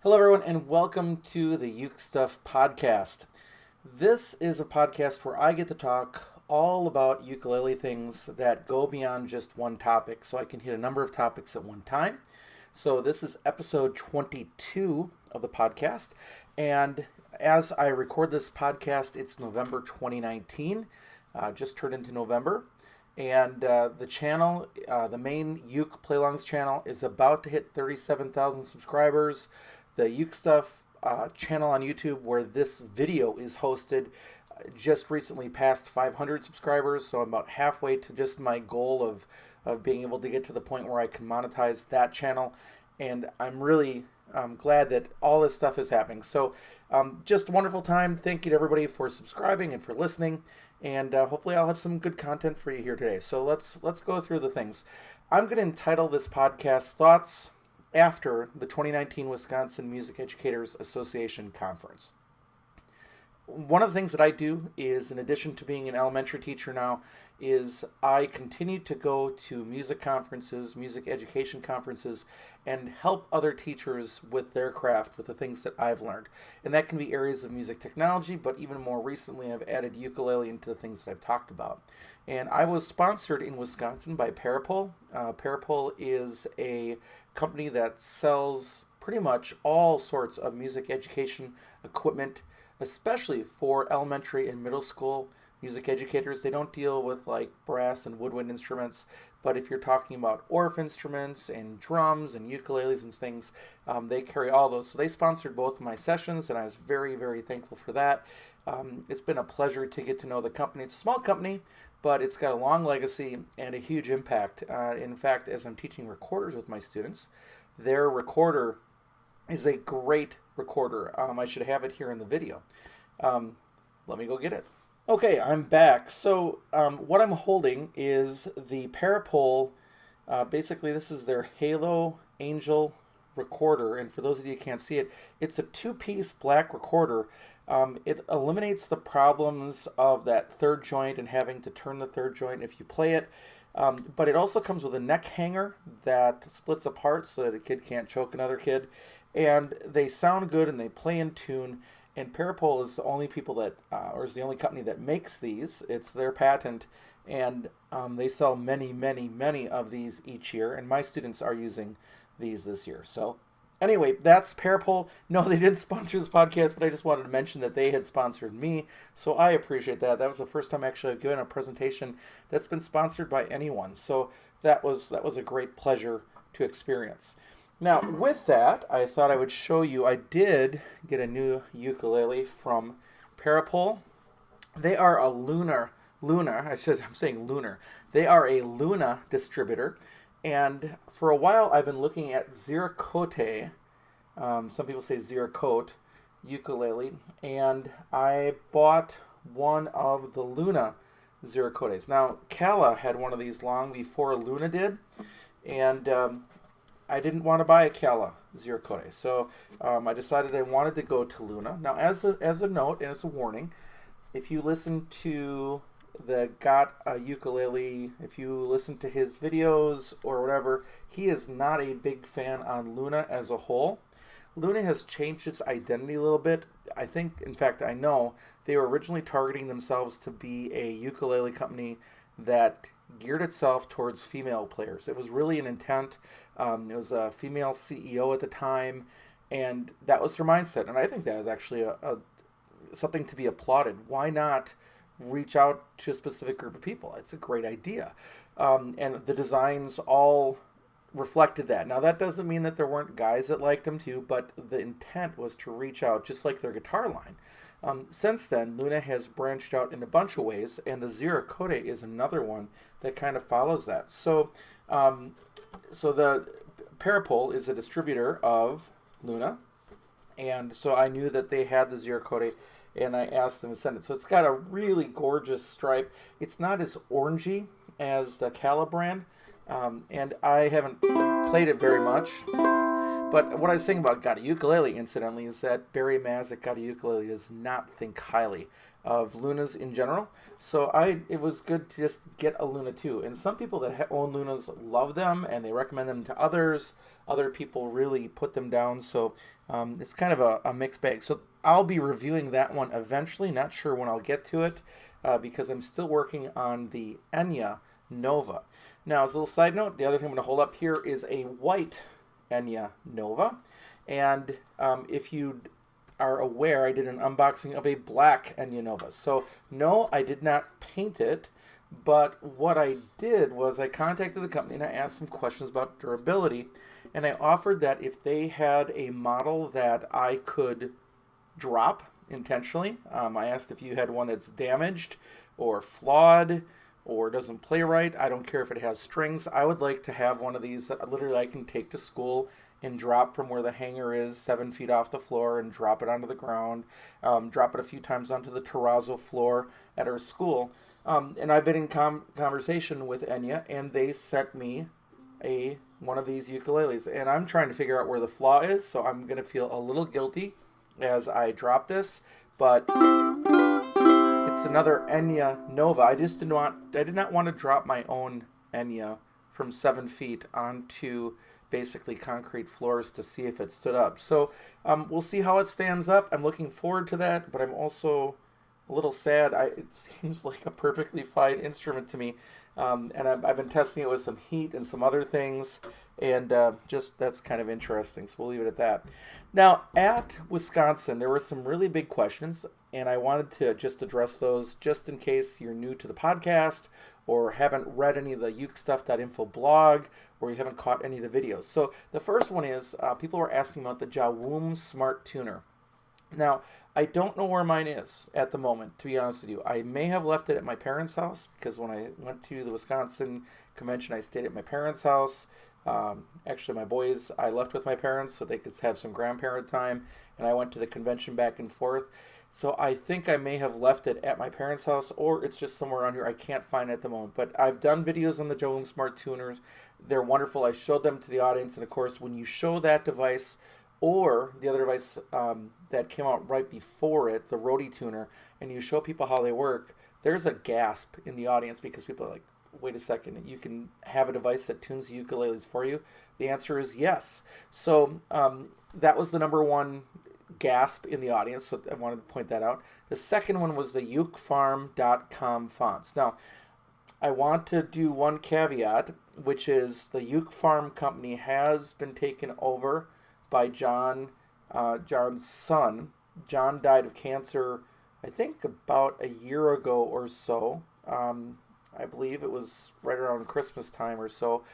Hello, everyone, and welcome to the UkeStuff Podcast. This is a podcast where I get to talk all about ukulele things that go beyond just one topic, so I can hit a number of topics at one time. So this is episode 22 of the podcast, and as I record this podcast, it's November 2019, just turned into November. And the channel, the main Uke Playlongs channel, is about to hit 37,000 subscribers. The UkeStuff channel on YouTube, where this video is hosted, just recently passed 500 subscribers. So I'm about halfway to just my goal of being able to get to the point where I can monetize that channel. And I'm really glad that all this stuff is happening. So just a wonderful time. Thank you to everybody for subscribing and for listening. And hopefully I'll have some good content for you here today. So let's go through the things. I'm going to entitle this podcast Thoughts After the 2019 Wisconsin Music Educators Association Conference. One of the things that I do is, in addition to being an elementary teacher now, is I continue to go to music conferences, music education conferences, and help other teachers with their craft, with the things that I've learned. And that can be areas of music technology, but even more recently I've added ukulele into the things that I've talked about. And I was sponsored in Wisconsin by Parapole. Parapole is a company that sells pretty much all sorts of music education equipment, especially for elementary and middle school music educators. They don't deal with like brass and woodwind instruments, but if you're talking about Orff instruments and drums and ukuleles and things, they carry all those. So they sponsored both of my sessions, and I was very, very thankful for that. It's been a pleasure to get to know the company. It's a small company, but it's got a long legacy and a huge impact. In fact, as I'm teaching recorders with my students, their recorder is a great recorder. I should have it here in the video. Let me go get it. Okay, I'm back. So what I'm holding is the Parapole. Basically, this is their Halo Angel recorder. And for those of you who can't see it, it's a two-piece black recorder. It eliminates the problems of that third joint and having to turn the third joint if you play it. But it also comes with a neck hanger that splits apart so that a kid can't choke another kid. And they sound good and they play in tune. And Parapole is the only people that, or is the only company that makes these. It's their patent, and they sell many, many, many of these each year. And my students are using these this year. So anyway, that's Parapole. No, they didn't sponsor this podcast, but I just wanted to mention that they had sponsored me. So I appreciate that. That was the first time actually I've given a presentation that's been sponsored by anyone. So that was a great pleasure to experience. Now, with that, I thought I would show you, I did get a new ukulele from Parapole. They are a lunar, I'm saying lunar. They are a Luna distributor, and for a while I've been looking at Ziracote, some people say Ziracote, ukulele, and I bought one of the Luna Ziracotes. Now, Kala had one of these long before Luna did, and I didn't want to buy a Kala Ziracote, so I decided I wanted to go to Luna. Now, as a note and as a warning, if you listen to the Got a Ukulele, if you listen to his videos or whatever, he is not a big fan on Luna as a whole. Luna has changed its identity a little bit. I think, in fact, I know they were originally targeting themselves to be a ukulele company that geared itself towards female players. It was really an intent. It was a female CEO at the time, and that was their mindset. And I think that was actually a something to be applauded. Why not reach out to a specific group of people? It's a great idea. And the designs all reflected that. Now, that doesn't mean that there weren't guys that liked them too, but the intent was to reach out, just like their guitar line. Since then, Luna has branched out in a bunch of ways, and the Ziracote is another one that kind of follows that. So the Parapole is a distributor of Luna, and so I knew that they had the Ziracote, and I asked them to send it. So it's got a really gorgeous stripe. It's not as orangey as the Kala brand, and I haven't played it very much. But what I was saying about Got a Ukulele, incidentally, is that Barry Maz at Got a Ukulele does not think highly of Lunas in general. So it was good to just get a Luna too. And some people that own Lunas love them and they recommend them to others. Other people really put them down. So it's kind of a mixed bag. So I'll be reviewing that one eventually. Not sure when I'll get to it because I'm still working on the Enya Nova. Now, as a little side note, the other thing I'm going to hold up here is a white Enya Nova. And if you are aware, I did an unboxing of a black Enya Nova. So, no, I did not paint it, but what I did was I contacted the company and I asked some questions about durability, and I offered that if they had a model that I could drop intentionally, I asked if you had one that's damaged or flawed or doesn't play right. I don't care if it has strings. I would like to have one of these that literally I can take to school and drop from where the hanger is 7 feet off the floor and drop it onto the ground, drop it a few times onto the terrazzo floor at our school. And I've been in conversation with Enya, and they sent me one of these ukuleles. And I'm trying to figure out where the flaw is, so I'm going to feel a little guilty as I drop this. But it's another Enya Nova. I did not want to drop my own Enya from 7 feet onto basically concrete floors to see if it stood up. So we'll see how it stands up. I'm looking forward to that, but I'm also a little sad. It seems like a perfectly fine instrument to me, and I've been testing it with some heat and some other things, and just that's kind of interesting. So we'll leave it at that. Now, at Wisconsin, there were some really big questions, and I wanted to just address those just in case you're new to the podcast or haven't read any of the ukestuff.info blog, or you haven't caught any of the videos. So the first one is people were asking about the Jawum Smart Tuner. Now, I don't know where mine is at the moment, to be honest with you. I may have left it at my parents' house, because when I went to the Wisconsin convention, I stayed at my parents' house. Actually, my boys, I left with my parents so they could have some grandparent time, and I went to the convention back and forth. So I think I may have left it at my parents' house, or it's just somewhere around here. I can't find it at the moment. But I've done videos on the Jawum Smart Tuners. They're wonderful. I showed them to the audience. And, of course, when you show that device or the other device that came out right before it, the Rode Tuner, and you show people how they work, there's a gasp in the audience because people are like, wait a second, you can have a device that tunes the ukuleles for you? The answer is yes. So that was the number one gasp in the audience, so I wanted to point that out. The second one was the ukefarm.com fonts. Now, I want to do one caveat, which is the Uke Farm company has been taken over by John's son. John died of cancer, I think, about a year ago or so. I believe it was right around Christmas time or so.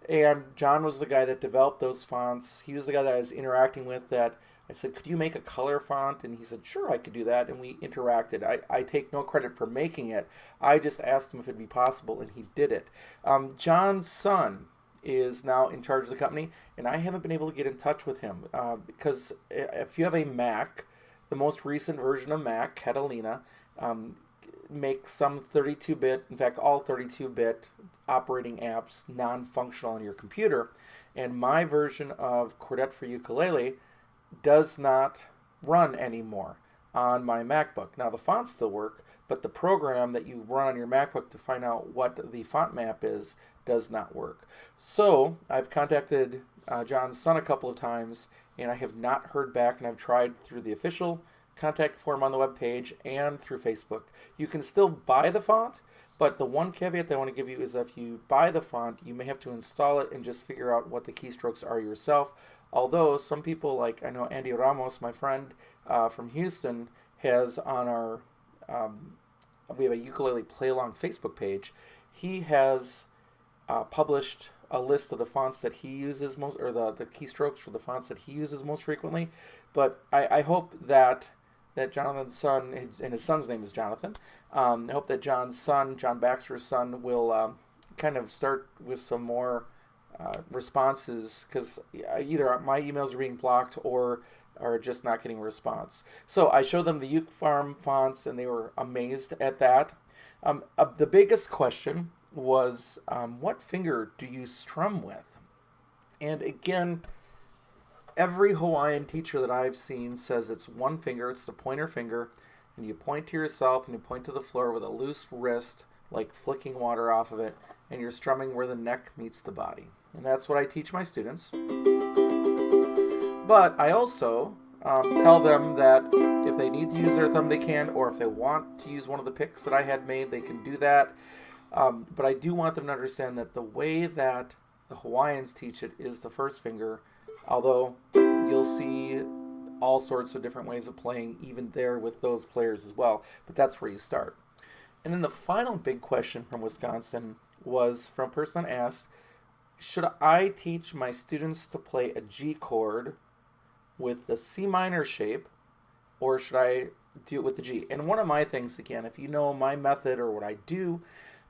And John was the guy that developed those fonts. He was the guy that I was interacting with that I said, could you make a color font? And he said, sure, I could do that. And we interacted. I take no credit for making it. I just asked him if it'd be possible, and he did it. John's son is now in charge of the company, and I haven't been able to get in touch with him because if you have a Mac, the most recent version of Mac, Catalina, makes some 32-bit, in fact, all 32-bit operating apps non-functional on your computer. And my version of Quartet for Ukulele does not run anymore on my MacBook. Now, the fonts still work, but the program that you run on your MacBook to find out what the font map is does not work. So I've contacted John's son a couple of times, and I have not heard back, and I've tried through the official contact form on the webpage and through Facebook. You can still buy the font, but the one caveat that I want to give you is that if you buy the font, you may have to install it and just figure out what the keystrokes are yourself. Although some people, like I know Andy Ramos, my friend from Houston, has on our, we have a ukulele play-along Facebook page. He has published a list of the fonts that he uses most, or the keystrokes for the fonts that he uses most frequently. But I hope that Jonathan's son, and his son's name is Jonathan, I hope that John's son, John Baxter's son, will kind of start with some more responses, because either my emails are being blocked or are just not getting a response. So I showed them the Uke Farm fonts, and they were amazed at that. The biggest question was, what finger do you strum with? And again, every Hawaiian teacher that I've seen says it's one finger, it's the pointer finger, and you point to yourself and you point to the floor with a loose wrist, like flicking water off of it, and you're strumming where the neck meets the body. And that's what I teach my students. But I also tell them that if they need to use their thumb, they can, or if they want to use one of the picks that I had made, they can do that. But I do want them to understand that the way that the Hawaiians teach it is the first finger, although you'll see all sorts of different ways of playing even there with those players as well. But that's where you start. And then the final big question from Wisconsin was from a person that asked, should I teach my students to play a G chord with the C minor shape, or should I do it with the G? And one of my things, again, if you know my method or what I do,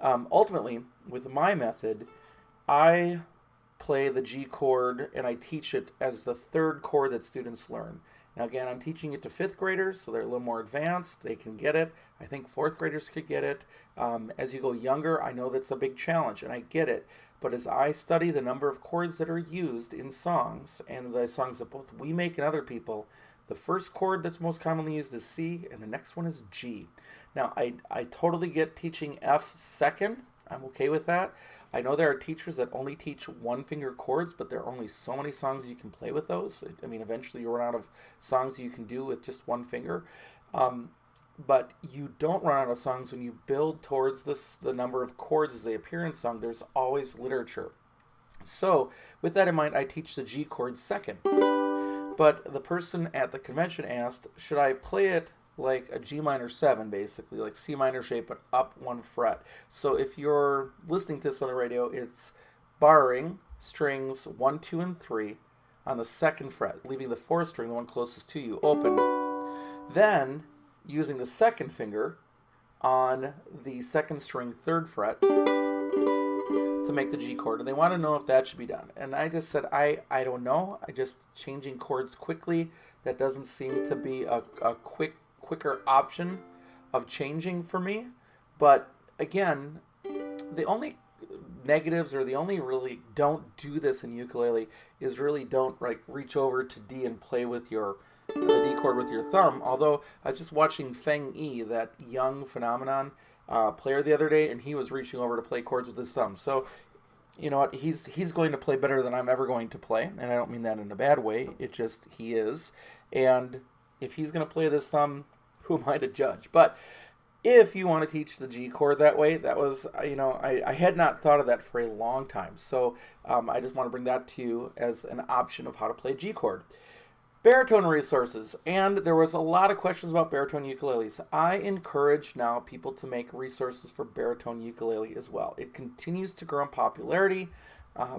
ultimately, with my method, I play the G chord and I teach it as the third chord that students learn. Now, again, I'm teaching it to 5th graders, so they're a little more advanced. They can get it. I think 4th graders could get it. As you go younger, I know that's a big challenge, and I get it. But as I study the number of chords that are used in songs, and the songs that both we make and other people, the first chord that's most commonly used is C, and the next one is G. Now, I totally get teaching F second. I'm okay with that. I know there are teachers that only teach one-finger chords, but there are only so many songs you can play with those. I mean, eventually you run out of songs you can do with just one finger. But you don't run out of songs when you build towards the number of chords as they appear in song. There's always literature. So with that in mind, I teach the G chord second. But the person at the convention asked, should I play it like a G minor 7, basically, like C minor shape, but up 1 fret. So if you're listening to this on the radio, it's barring strings 1, 2, and 3 on the 2nd fret, leaving the 4th string, the one closest to you, open. Then, using the 2nd finger on the 2nd string, 3rd fret, to make the G chord. And they want to know if that should be done. And I just said, I don't know. I just changing chords quickly. That doesn't seem to be a quicker option of changing for me. But again, the only negatives, or the only really don't do this in ukulele, is really don't reach over to D and play with the D chord with your thumb. Although I was just watching Feng Yi, that young phenomenon player, the other day, and he was reaching over to play chords with his thumb. So you know what, he's going to play better than I'm ever going to play, and I don't mean that in a bad way. It just, he is. And if he's going to play this thumb, who am I to judge? But if you want to teach the G chord that way, that was, I had not thought of that for a long time. So I just want to bring that to you as an option of how to play G chord. Baritone Resources, and there was a lot of questions about baritone ukuleles. I encourage now people to make resources for baritone ukulele as well. It continues to grow in popularity.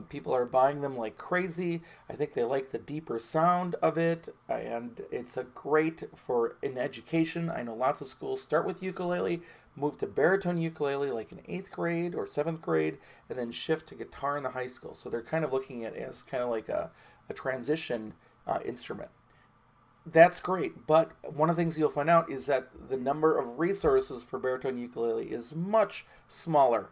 People are buying them like crazy. I think they like the deeper sound of it, and it's a great for in education. I know lots of schools start with ukulele, move to baritone ukulele like in 8th grade or 7th grade, and then shift to guitar in the high school. So they're kind of looking at it as kind of like a transition instrument. That's great, but one of the things you'll find out is that the number of resources for baritone ukulele is much smaller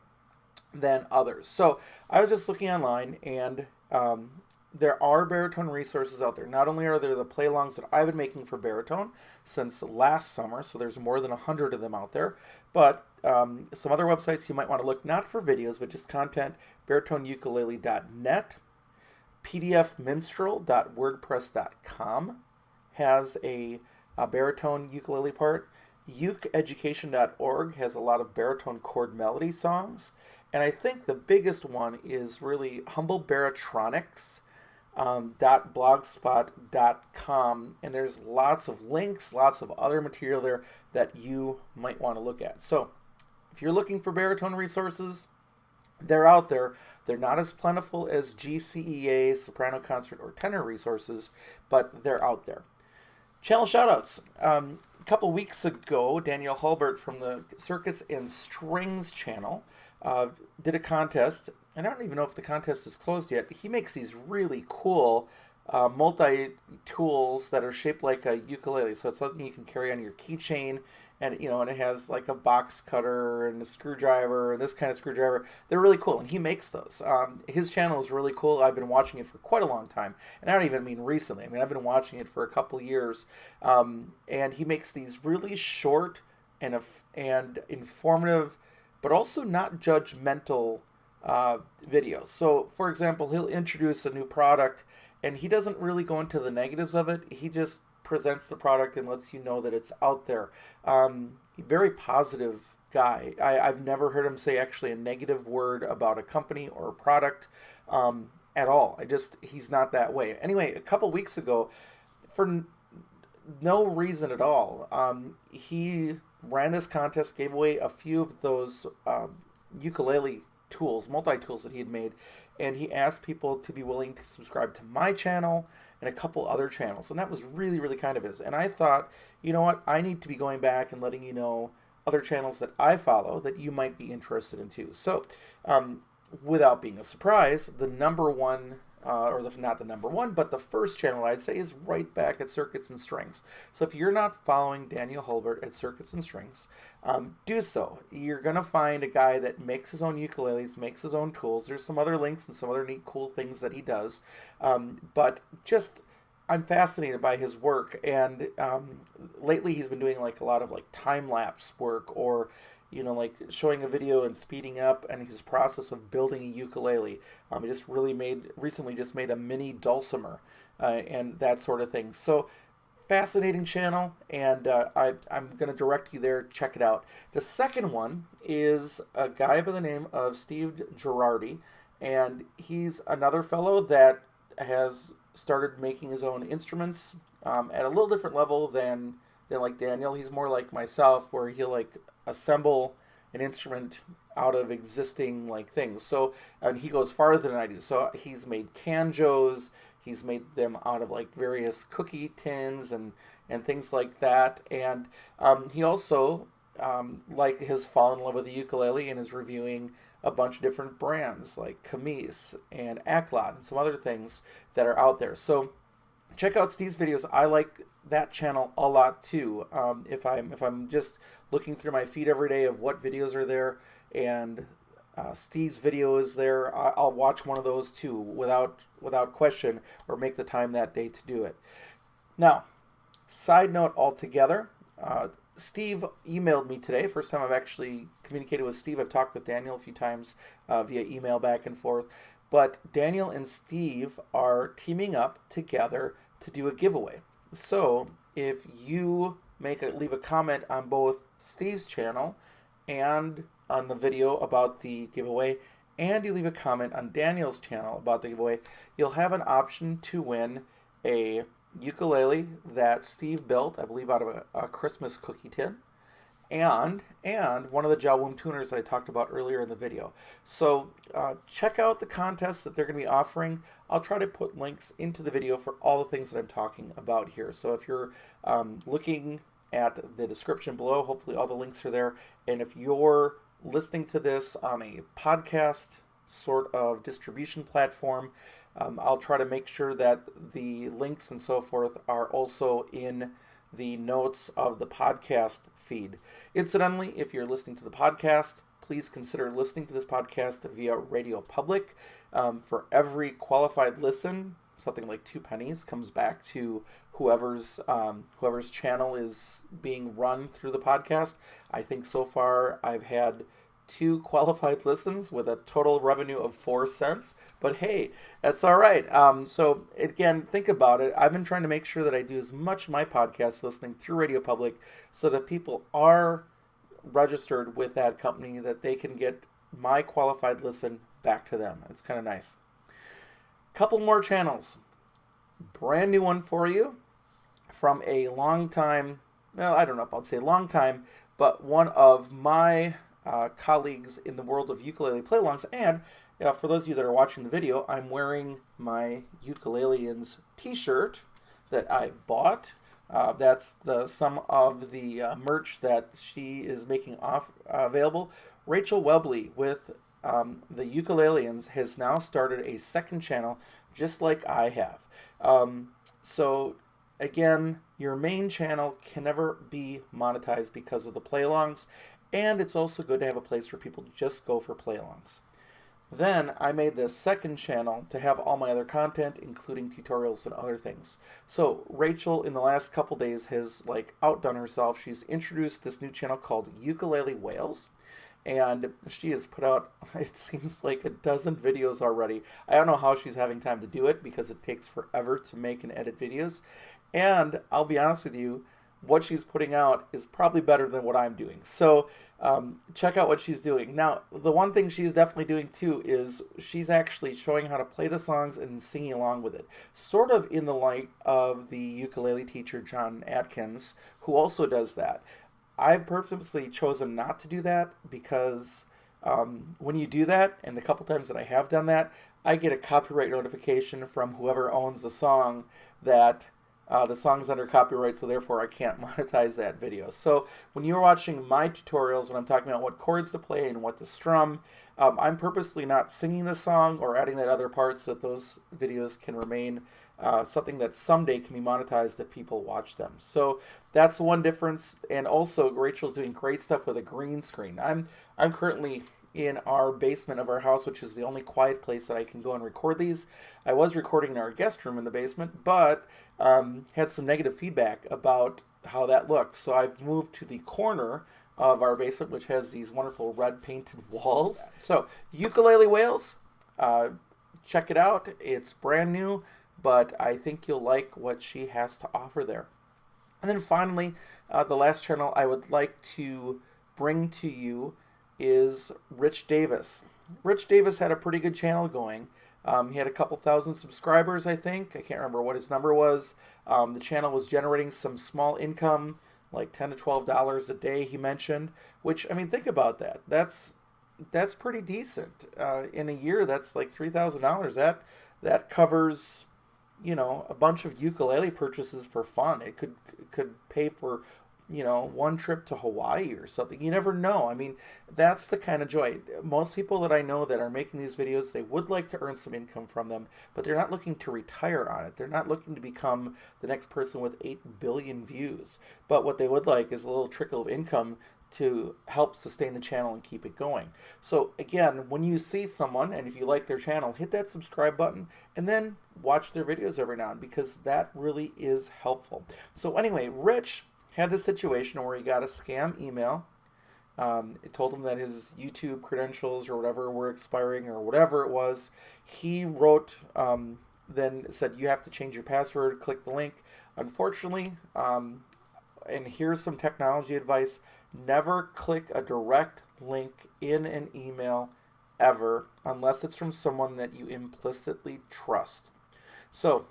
than others. So I was just looking online, and there are baritone resources out there. Not only are there the play-alongs that I've been making for baritone since last summer, so there's more than 100 of them out there, but some other websites you might want to look, not for videos, but just content, baritoneukulele.net, pdfminstrel.wordpress.com has a baritone ukulele part. ukeeducation.org has a lot of baritone chord melody songs. And I think the biggest one is really humblebarotronics.blogspot.com. And there's lots of links, lots of other material there that you might want to look at. So if you're looking for baritone resources, they're out there. They're not as plentiful as GCEA, soprano concert, or tenor resources, but they're out there. Channel shoutouts. A couple weeks ago, Daniel Hulbert from the Circus and Strings channel did a contest. I don't even know if the contest is closed yet, but he makes these really cool multi-tools that are shaped like a ukulele. So it's something you can carry on your keychain and and it has like a box cutter and a screwdriver and this kind of screwdriver. They're really cool, and he makes those. His channel is really cool. I've been watching it for quite a long time, and I don't even mean recently. I mean, I've been watching it for a couple years, and he makes these really short and informative, but also not judgmental videos. So, for example, he'll introduce a new product, and he doesn't really go into the negatives of it. He just presents the product and lets you know that it's out there. Very positive guy. I've never heard him say actually a negative word about a company or a product at all. He's not that way. Anyway, a couple weeks ago, for no reason at all, he ran this contest, gave away a few of those ukulele tools, multi-tools that he had made, and he asked people to be willing to subscribe to my channel and a couple other channels, and that was really, really kind of his. And I thought, you know what, I need to be going back and letting you know other channels that I follow that you might be interested in too. So, without being a surprise, the number one, not the number one, but the first channel I'd say is right back at Circuits and Strings. So if you're not following Daniel Hulbert at Circuits and Strings, do so. You're going to find a guy that makes his own ukuleles, makes his own tools. There's some other links and some other neat, cool things that he does. But just, I'm fascinated by his work. And lately he's been doing like a lot of like time-lapse work, or like showing a video and speeding up, and his process of building a ukulele. He just recently made a mini dulcimer and that sort of thing. So fascinating channel, and I'm going to direct you there. Check it out. The second one is a guy by the name of Steve Girardi, and he's another fellow that has started making his own instruments at a little different level than like Daniel. He's more like myself, where he'll like assemble an instrument out of existing like things. So, and he goes farther than I do. So he's made canjos, he's made them out of like various cookie tins and things like that. And he also has fallen in love with the ukulele and is reviewing a bunch of different brands like Camise and Acklot and some other things that are out there. So check out Steve's videos. I like that channel a lot too. If I'm just looking through my feed every day of what videos are there, and Steve's video is there, I'll watch one of those too without question, or make the time that day to do it. Now, side note altogether, Steve emailed me today. First time I've actually communicated with Steve. I've talked with Daniel a few times via email back and forth. But Daniel and Steve are teaming up together to do a giveaway. So if you leave a comment on both Steve's channel and on the video about the giveaway, and you leave a comment on Daniel's channel about the giveaway, you'll have an option to win a ukulele that Steve built, I believe out of a Christmas cookie tin, and one of the Jawum tuners that I talked about earlier in the video. So check out the contests that they're going to be offering. I'll try to put links into the video for all the things that I'm talking about here. So if you're looking at the description below, hopefully all the links are there. And if you're listening to this on a podcast sort of distribution platform, I'll try to make sure that the links and so forth are also in the notes of the podcast feed. Incidentally, if you're listening to the podcast, please consider listening to this podcast via Radio Public. For every qualified listen, something like 2 pennies comes back to whoever's channel is being run through the podcast. I think so far I've had 2 qualified listens with a total revenue of 4 cents. But hey, that's all right. So again, think about it. I've been trying to make sure that I do as much of my podcast listening through Radio Public so that people are registered with that company, that they can get my qualified listen back to them. It's kind of nice. Couple more channels. Brand new one for you from a long time, well, I don't know if I'd say long time, but one of my colleagues in the world of ukulele play-alongs. And for those of you that are watching the video, I'm wearing my Ukuleleans t-shirt that I bought. That's some of the merch that she is making available. Rachel Webley with the Ukuleleans has now started a second channel, just like I have. So again, your main channel can never be monetized because of the play-alongs, and it's also good to have a place where people just go for play-alongs. Then I made this second channel to have all my other content, including tutorials and other things. So Rachel, in the last couple days, has outdone herself. She's introduced this new channel called Ukulele Whales, and she has put out, it seems like, a dozen videos already. I don't know how she's having time to do it because it takes forever to make and edit videos. And I'll be honest with you, what she's putting out is probably better than what I'm doing. So check out what she's doing. Now, the one thing she's definitely doing too is she's actually showing how to play the songs and singing along with it. Sort of in the light of the ukulele teacher, John Atkins, who also does that. I've purposely chosen not to do that because when you do that, and the couple times that I have done that, I get a copyright notification from whoever owns the song that the song's under copyright, so therefore I can't monetize that video. So when you're watching my tutorials, when I'm talking about what chords to play and what to strum, I'm purposely not singing the song or adding that other part so that those videos can remain something that someday can be monetized if people watch them. So that's the one difference. And also, Rachel's doing great stuff with a green screen. I'm currently in our basement of our house, which is the only quiet place that I can go and record these. I was recording in our guest room in the basement, but had some negative feedback about how that looked. So I've moved to the corner of our basement, which has these wonderful red painted walls. So Ukulele Whales, check it out. It's brand new, but I think you'll like what she has to offer there. And then finally, the last channel I would like to bring to you is Rich Davis. Rich Davis had a pretty good channel going. He had a couple thousand subscribers, I think. I can't remember what his number was. The channel was generating some small income, like $10 to $12 a day, he mentioned. Which, I mean, think about that. That's pretty decent. In a year, that's like $3,000. That covers, a bunch of ukulele purchases for fun. It could pay for, one trip to Hawaii or something. You never know. I mean, that's the kind of joy. Most people that I know that are making these videos, they would like to earn some income from them, but they're not looking to retire on it. They're not looking to become the next person with 8 billion views. But what they would like is a little trickle of income to help sustain the channel and keep it going. So again, when you see someone, and if you like their channel, hit that subscribe button and then watch their videos every now and then, because that really is helpful. So anyway, Rich had this situation where he got a scam email. It told him that his YouTube credentials or whatever were expiring or whatever it was. He wrote, then said, you have to change your password, click the link. Unfortunately, and here's some technology advice, never click a direct link in an email ever unless it's from someone that you implicitly trust. So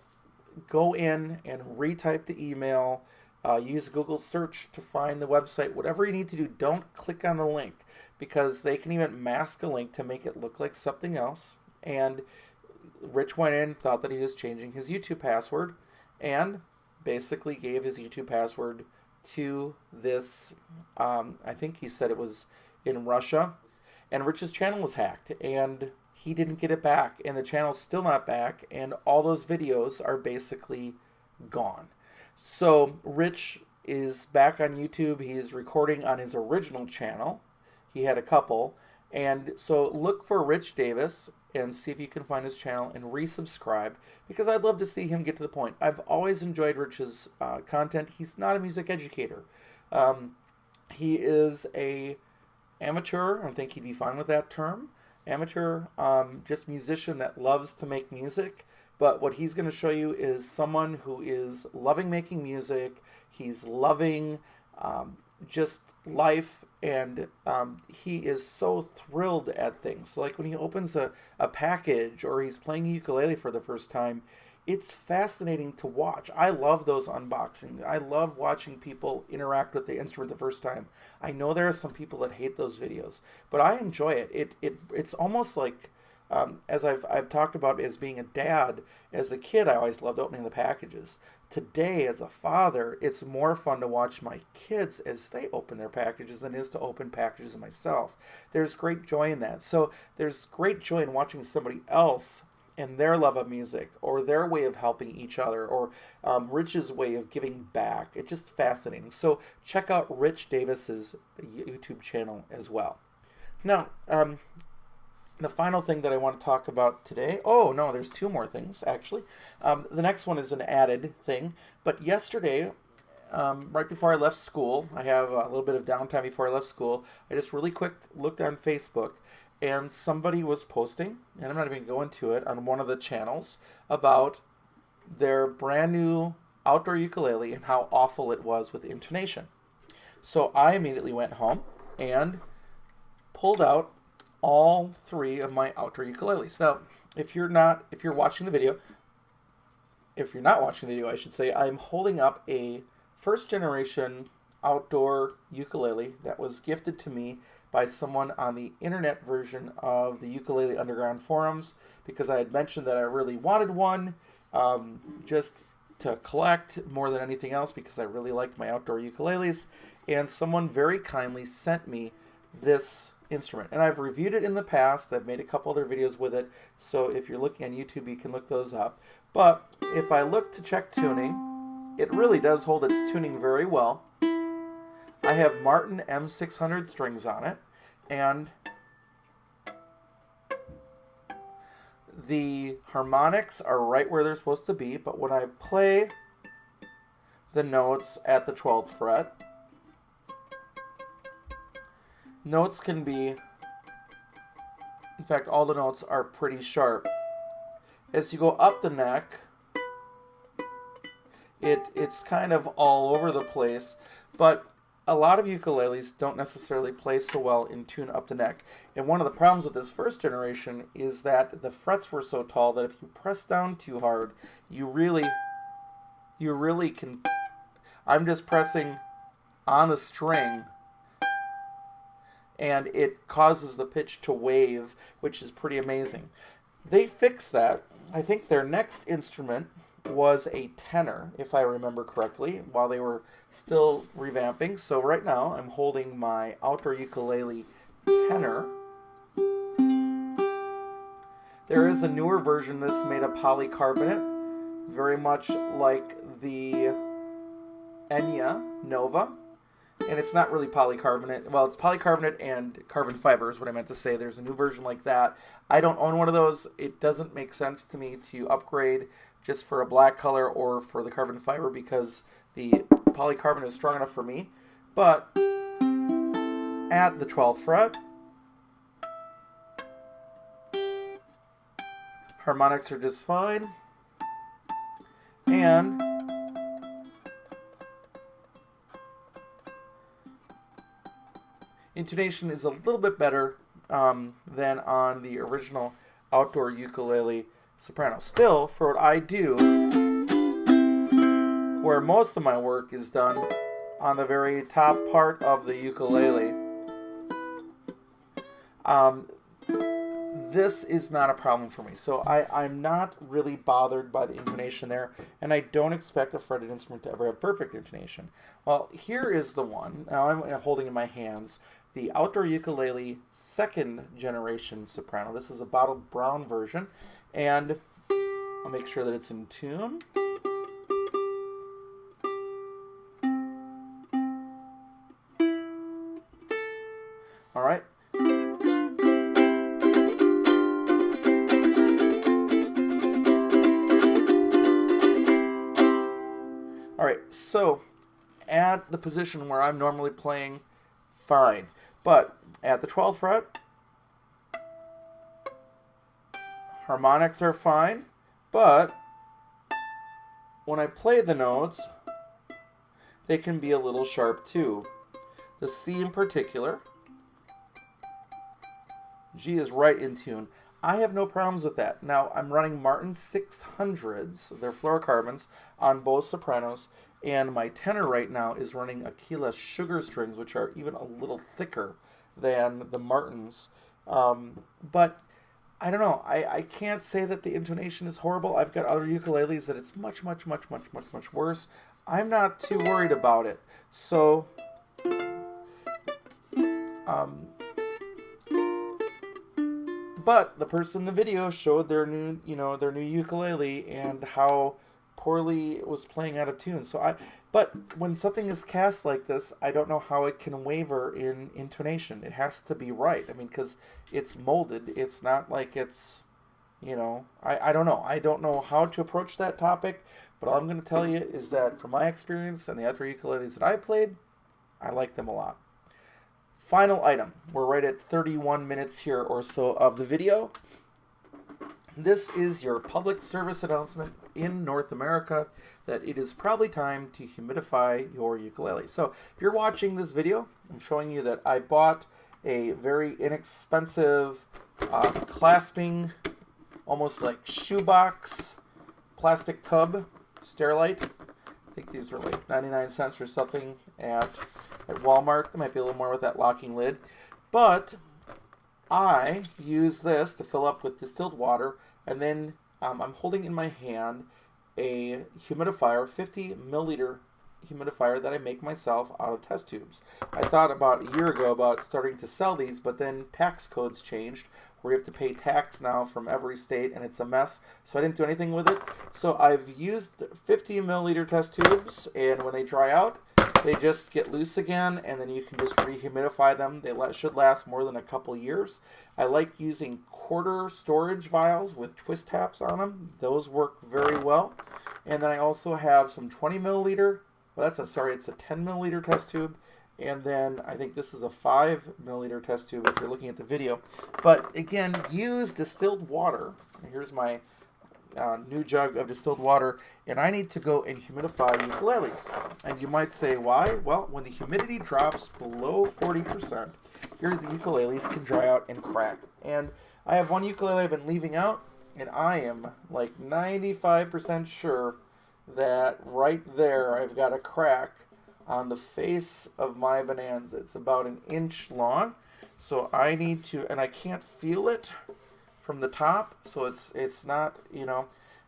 go in and retype the email. Use Google search to find the website. Whatever you need to do, don't click on the link, because they can even mask a link to make it look like something else. And Rich went in, thought that he was changing his YouTube password, and basically gave his YouTube password to this, I think he said it was in Russia, and Rich's channel was hacked, and he didn't get it back, and the channel's still not back, and all those videos are basically gone. So Rich is back on YouTube. He is recording on his original channel. He had a couple. And so look for Rich Davis and see if you can find his channel and resubscribe, because I'd love to see him get to the point. I've always enjoyed Rich's content. He's not a music educator. He is a amateur. I think he'd be fine with that term. Amateur, just musician that loves to make music. But what he's going to show you is someone who is loving making music. He's loving just life, and he is so thrilled at things. So like when he opens a package or he's playing ukulele for the first time, it's fascinating to watch. I love those unboxings. I love watching people interact with the instrument the first time. I know there are some people that hate those videos, but I enjoy it. It's almost like, as I've talked about as being a dad, as a kid, I always loved opening the packages. Today, as a father, it's more fun to watch my kids as they open their packages than it is to open packages myself. There's great joy in that. So there's great joy in watching somebody else and their love of music, or their way of helping each other, or Rich's way of giving back. It's just fascinating. So check out Rich Davis's YouTube channel as well. Now, the final thing that I want to talk about today, oh no, there's two more things actually. The next one is an added thing, but yesterday, right before I left school, I have a little bit of downtime before I left school, I just really quick looked on Facebook, and somebody was posting, and I'm not even going to it, on one of the channels about their brand new outdoor ukulele and how awful it was with intonation. So I immediately went home and pulled out all three of my outdoor ukuleles. Now, if you're not watching the video, if you're not watching the video, I should say, I'm holding up a first generation outdoor ukulele that was gifted to me by someone on the internet version of the Ukulele Underground forums, because I had mentioned that I really wanted one, just to collect more than anything else, because I really liked my outdoor ukuleles, and someone very kindly sent me this instrument. And I've reviewed it in the past. I've made a couple other videos with it, so if you're looking on YouTube, you can look those up. But if I look to check tuning, it really does hold its tuning very well. I have Martin M600 strings on it, and the harmonics are right where they're supposed to be, but when I play the notes at the 12th fret, notes can be, in fact, all the notes are pretty sharp. As you go up the neck, it's kind of all over the place, but a lot of ukuleles don't necessarily play so well in tune up the neck. And one of the problems with this first generation is that the frets were so tall that if you press down too hard, you really can. I'm just pressing on the string, and it causes the pitch to wave, which is pretty amazing. They fixed that. I think their next instrument was a tenor, if I remember correctly, while they were still revamping. So right now I'm holding my outdoor ukulele tenor. There is a newer version that's made of polycarbonate, very much like the Enya Nova. And it's not really polycarbonate. Well, it's polycarbonate and carbon fiber is what I meant to say. There's a new version like that. I don't own one of those. It doesn't make sense to me to upgrade just for a black color or for the carbon fiber, because the polycarbonate is strong enough for me. But at the 12th fret, harmonics are just fine. And intonation is a little bit better than on the original outdoor ukulele soprano. Still, for what I do, where most of my work is done on the very top part of the ukulele, this is not a problem for me. So I'm not really bothered by the intonation there, and I don't expect a fretted instrument to ever have perfect intonation. Well, here is the one. Now I'm holding in my hands the outdoor ukulele second generation soprano. This is a bottled brown version, and I'll make sure that it's in tune. All right. All right, so at the position where I'm normally playing, fine. But at the 12th fret, harmonics are fine, but when I play the notes, they can be a little sharp too. The C in particular, G is right in tune. I have no problems with that. Now, I'm running Martin 600s, they're fluorocarbons, on both sopranos, and my tenor right now is running Ukuleles sugar strings, which are even a little thicker than the Martins. But I don't know. I can't say that the intonation is horrible. I've got other ukuleles that it's much, much, much, much, much, much worse. I'm not too worried about it. So, but the person in the video showed their new ukulele and how poorly it was playing out of tune. But when something is cast like this, I don't know how it can waver in intonation. It has to be right. I mean, because it's molded. It's not like it's, I don't know. I don't know how to approach that topic, but all I'm going to tell you is that from my experience and the other ukuleles that I played, I like them a lot. Final item. We're right at 31 minutes here or so of the video. This is your public service announcement in North America that it is probably time to humidify your ukulele. So if you're watching this video, I'm showing you that I bought a very inexpensive clasping, almost like shoebox plastic tub Sterilite. I think these were like 99 cents or something at Walmart. There might be a little more with that locking lid. But I use this to fill up with distilled water, and then I'm holding in my hand a humidifier, 50 milliliter humidifier that I make myself out of test tubes. I thought about a year ago about starting to sell these, but then tax codes changed where you have to pay tax now from every state, and it's a mess, so I didn't do anything with it. So I've used 50 milliliter test tubes, and when they dry out, they just get loose again, and then you can just rehumidify them. They should last more than a couple years. I like using quarter storage vials with twist taps on them. Those work very well. And then I also have some 20 milliliter, it's a 10 milliliter test tube. And then I think this is a 5 milliliter test tube if you're looking at the video. But again, use distilled water. Here's my new jug of distilled water, and I need to go and humidify ukuleles. And you might say, why? Well, when the humidity drops below 40%, here the ukuleles can dry out and crack. And I have one ukulele I've been leaving out, and I am like 95% sure that right there I've got a crack on the face of my bonanza. It's about an inch long, so I need to, and I can't feel it from the top, so it's not,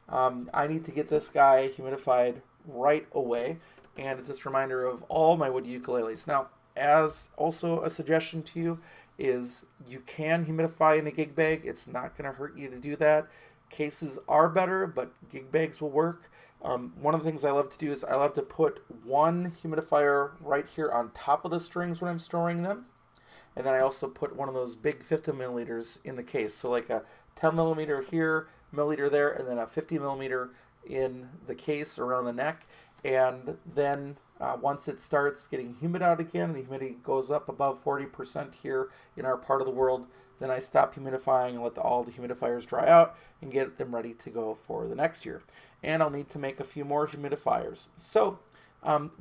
I need to get this guy humidified right away, and it's just a reminder of all my wood ukuleles. Now, as also a suggestion to you is you can humidify in a gig bag. It's not going to hurt you to do that. Cases are better, but gig bags will work. One of the things I love to do is I love to put one humidifier right here on top of the strings when I'm storing them. And then I also put one of those big 50 milliliters in the case. So like a 10 millimeter here, milliliter there, and then a 50 millimeter in the case around the neck. And then once it starts getting humid out again, the humidity goes up above 40% here in our part of the world, then I stop humidifying and let all the humidifiers dry out and get them ready to go for the next year. And I'll need to make a few more humidifiers. So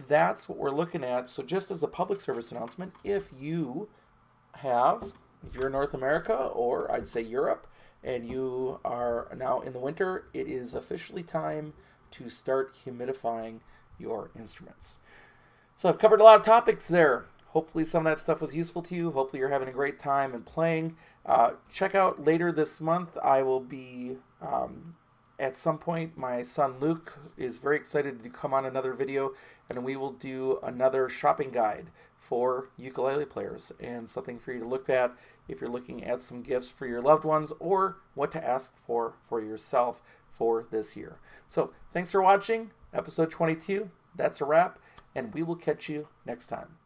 that's what we're looking at. So just as a public service announcement, if you're in North America, or I'd say Europe, and you are now in the winter, it is officially time to start humidifying your instruments. So I've covered a lot of topics there. Hopefully some of that stuff was useful to you. Hopefully you're having a great time and playing. Check out later this month. I will be, at some point, my son Luke is very excited to come on another video, and we will do another shopping guide for ukulele players and something for you to look at if you're looking at some gifts for your loved ones or what to ask for yourself for this year. So thanks for watching episode 22. That's a wrap, and we will catch you next time.